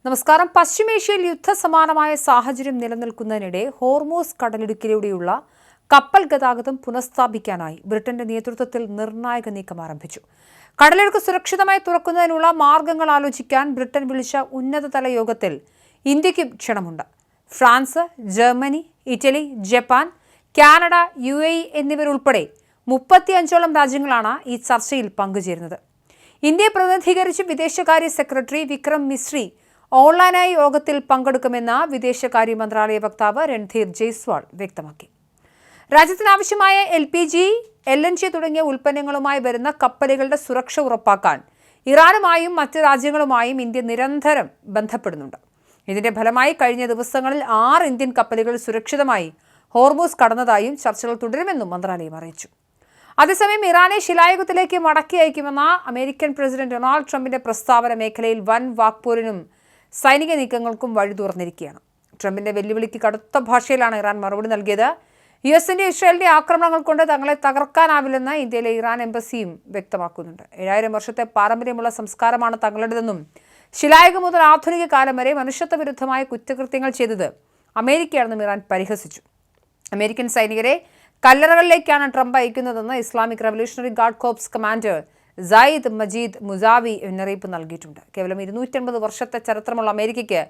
നമസ്കാരം. പശ്ചിമേഷ്യയിൽ യുദ്ധസമാനമായ സാഹചര്യം നിലനിൽക്കുന്നതിനിടെ ഹോർമൂസ് കടലിടുക്കിലൂടെയുള്ള കപ്പൽ ഗതാഗതം പുനഃസ്ഥാപിക്കാനായി ബ്രിട്ടന്റെ നേതൃത്വത്തിൽ നിർണായക നീക്കം ആരംഭിച്ചു. കടലിടുക്ക് സുരക്ഷിതമായി തുറക്കുന്നതിനുള്ള മാർഗങ്ങൾ ആലോചിക്കാൻ ബ്രിട്ടൻ വിളിച്ച ഉന്നതതല യോഗത്തിൽ ഇന്ത്യയ്ക്കും ക്ഷണമുണ്ട്. France, Germany, Italy, Japan, Canada, UAE എന്നിവരുൾപ്പെടെ 35ഓളം രാജ്യങ്ങളാണ് ഈ ചർച്ചയിൽ പങ്കുചേരുന്നത്. ഇന്ത്യയെ പ്രതിനിധീകരിച്ച് വിദേശകാര്യ സെക്രട്ടറി വിക്രം മിശ്രി ഓൺലൈനായി യോഗത്തിൽ പങ്കെടുക്കുമെന്ന് വിദേശകാര്യ മന്ത്രാലയ വക്താവ് രൺധീർ ജയ്സ്വാൾ വ്യക്തമാക്കി. രാജ്യത്തിനാവശ്യമായ LPG, LNG തുടങ്ങിയ ഉൽപ്പന്നങ്ങളുമായി വരുന്ന കപ്പലുകളുടെ സുരക്ഷ ഉറപ്പാക്കാൻ ഇറാനുമായും മറ്റ് രാജ്യങ്ങളുമായും ഇന്ത്യ നിരന്തരം ബന്ധപ്പെടുന്നുണ്ട്. ഇതിന്റെ ഫലമായി കഴിഞ്ഞ ദിവസങ്ങളിൽ 6 ഇന്ത്യൻ കപ്പലുകൾ സുരക്ഷിതമായി ഹോർമൂസ് കടന്നതായും ചർച്ചകൾ തുടരുമെന്നും മന്ത്രാലയം അറിയിച്ചു. അതേസമയം ഇറാനെ ശിലായുഗത്തിലേക്ക് മടക്കി അയക്കുമെന്ന അമേരിക്കൻ പ്രസിഡന്റ് ഡൊണാൾഡ് ട്രംപിന്റെ പ്രസ്താവന മേഖലയിൽ വൻ വാക്പോരിനും സൈനിക നീക്കങ്ങൾക്കും വഴി തുറന്നിരിക്കുകയാണ്. ട്രംപിന്റെ വെല്ലുവിളിക്ക് കടുത്ത ഭാഷയിലാണ് ഇറാൻ മറുപടി നൽകിയത്. US-ന്റെ ഇസ്രായേലിന്റെ ആക്രമണങ്ങൾ കൊണ്ട് തങ്ങളെ തകർക്കാനാവില്ലെന്ന് ഇന്ത്യയിലെ ഇറാൻ എംബസിയും വ്യക്തമാക്കുന്നുണ്ട്. 7000 വർഷത്തെ പാരമ്പര്യമുള്ള സംസ്കാരമാണ് തങ്ങളുടേതെന്നും ശിലായുഗം മുതൽ ആധുനിക കാലം വരെ മനുഷ്യത്വ വിരുദ്ധമായ കുറ്റകൃത്യങ്ങൾ ചെയ്തത് അമേരിക്കയാണെന്നും ഇറാൻ പരിഹസിച്ചു. അമേരിക്കൻ സൈനികരെ കല്ലറകളിലേക്കാണ് ട്രംപ് അയക്കുന്നതെന്ന് Islamic Revolutionary Guard Corps commander Sayyid Majid Mousavi മുന്നറിയിപ്പ് നൽകിയിട്ടുണ്ട്. കേവലം 250 വർഷത്തെ ചരിത്രമുള്ള അമേരിക്കയ്ക്ക്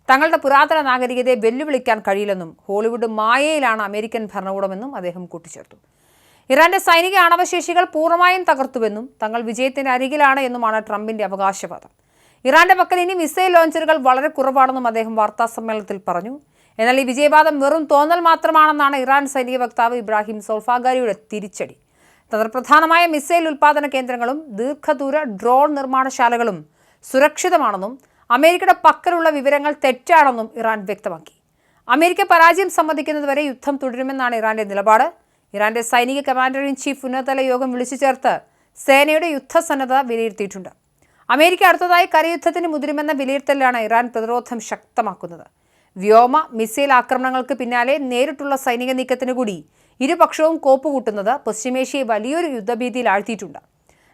തങ്ങളുടെ പുരാതന നാഗരികതയെ വെല്ലുവിളിക്കാൻ കഴിയില്ലെന്നും ഹോളിവുഡ് മായയിലാണ് അമേരിക്കൻ ഭരണകൂടമെന്നും അദ്ദേഹം കൂട്ടിച്ചേർത്തു. ഇറാന്റെ സൈനിക ആണവശേഷികൾ പൂർണ്ണമായും തകർത്തുവെന്നും തങ്ങൾ വിജയത്തിന്റെ അരികിലാണ് എന്നുമാണ് ട്രംപിന്റെ അവകാശവാദം. ഇറാന്റെ പക്കൽ ഇനി മിസൈൽ ലോഞ്ചറുകൾ വളരെ കുറവാണെന്നും അദ്ദേഹം വാർത്താസമ്മേളനത്തിൽ പറഞ്ഞു. എന്നാൽ ഈ വിജയവാദം വെറും തോന്നൽ മാത്രമാണെന്നാണ് ഇറാൻ സൈനിക വക്താവ് ഇബ്രാഹിം സോൾഫാഗാരിയുടെ തിരിച്ചടി. തന്ത്രപ്രധാനമായ മിസൈൽ ഉൽപ്പാദന കേന്ദ്രങ്ങളും ദീർഘദൂര ഡ്രോൺ നിർമ്മാണശാലകളും സുരക്ഷിതമാണെന്നും അമേരിക്കയുടെ പക്കലുള്ള വിവരങ്ങൾ തെറ്റാണെന്നും ഇറാൻ വ്യക്തമാക്കി. അമേരിക്ക പരാജയം സമ്മതിക്കുന്നതുവരെ യുദ്ധം തുടരുമെന്നാണ് ഇറാന്റെ നിലപാട്. ഇറാന്റെ സൈനിക കമാൻഡർ ഇൻ ചീഫ് ഉന്നതതല യോഗം വിളിച്ചു ചേർത്ത് സേനയുടെ യുദ്ധസന്നദ്ധത വിലയിരുത്തിയിട്ടുണ്ട്. അമേരിക്ക അടുത്തതായി കരയുദ്ധത്തിന് മുതിരുമെന്ന വിലയിരുത്തലിലാണ് ഇറാൻ പ്രതിരോധം ശക്തമാക്കുന്നത്. വ്യോമ, മിസൈൽ ആക്രമണങ്ങൾക്ക് പിന്നാലെ നേരിട്ടുള്ള സൈനിക നീക്കത്തിന് കൂടി ഇരുപക്ഷവും കോപ്പുകൂട്ടുന്നത് പശ്ചിമേഷ്യയെ വലിയൊരു യുദ്ധഭീതിയിൽ ആഴ്ത്തിയിട്ടുണ്ട്.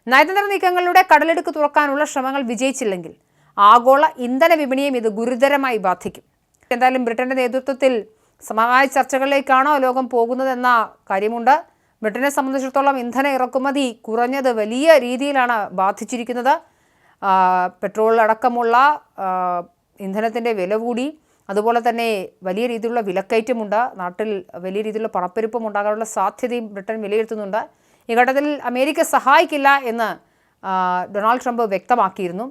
നയതന്ത്ര നീക്കങ്ങളിലൂടെ കടലിടുക്ക് തുറക്കാനുള്ള ശ്രമങ്ങൾ വിജയിച്ചില്ലെങ്കിൽ ആഗോള ഇന്ധന വിപണിയെയും ഇത് ഗുരുതരമായി ബാധിക്കും. എന്തായാലും ബ്രിട്ടന്റെ നേതൃത്വത്തിൽ സമമായ ചർച്ചകളിലേക്കാണോ ലോകം പോകുന്നതെന്ന കാര്യമുണ്ട്. ബ്രിട്ടനെ സംബന്ധിച്ചിടത്തോളം ഇന്ധന ഇറക്കുമതി കുറഞ്ഞത് വലിയ രീതിയിലാണ് ബാധിച്ചിരിക്കുന്നത്. പെട്രോൾ അടക്കമുള്ള ഇന്ധനത്തിൻ്റെ വില കൂടി, അതുപോലെ തന്നെ വലിയ രീതിയിലുള്ള വിലക്കയറ്റമുണ്ട്. നാട്ടിൽ വലിയ രീതിയിലുള്ള പണപ്പെരുപ്പം ഉണ്ടാകാനുള്ള സാധ്യതയും ബ്രിട്ടൻ വിലയിരുത്തുന്നുണ്ട്. ഈ ഘട്ടത്തിൽ അമേരിക്ക സഹായിക്കില്ല എന്ന് ഡൊണാൾഡ് ട്രംപ് വ്യക്തമാക്കിയിരുന്നു.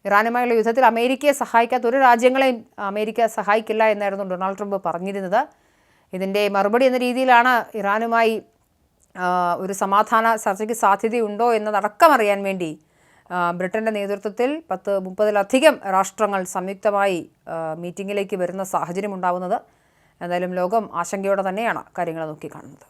ഇറാനുമായുള്ള യുദ്ധത്തിൽ അമേരിക്കയെ സഹായിക്കാത്ത ഒരു രാജ്യങ്ങളെയും അമേരിക്ക സഹായിക്കില്ല എന്നായിരുന്നു ഡൊണാൾഡ് ട്രംപ് പറഞ്ഞിരുന്നത്. ഇതിൻ്റെ മറുപടി എന്ന രീതിയിലാണ് ഇറാനുമായി ഒരു സമാധാന ചർച്ചയ്ക്ക് സാധ്യതയുണ്ടോ എന്നതടക്കം അറിയാൻ വേണ്ടി ബ്രിട്ടൻ്റെ നേതൃത്വത്തിൽ 30-ലധികം രാഷ്ട്രങ്ങൾ സംയുക്തമായി മീറ്റിങ്ങിലേക്ക് വരുന്ന സാഹചര്യം ഉണ്ടാവുന്നത്. എന്തായാലും ലോകം ആശങ്കയോടെ തന്നെയാണ് കാര്യങ്ങൾ നോക്കിക്കാണുന്നത്.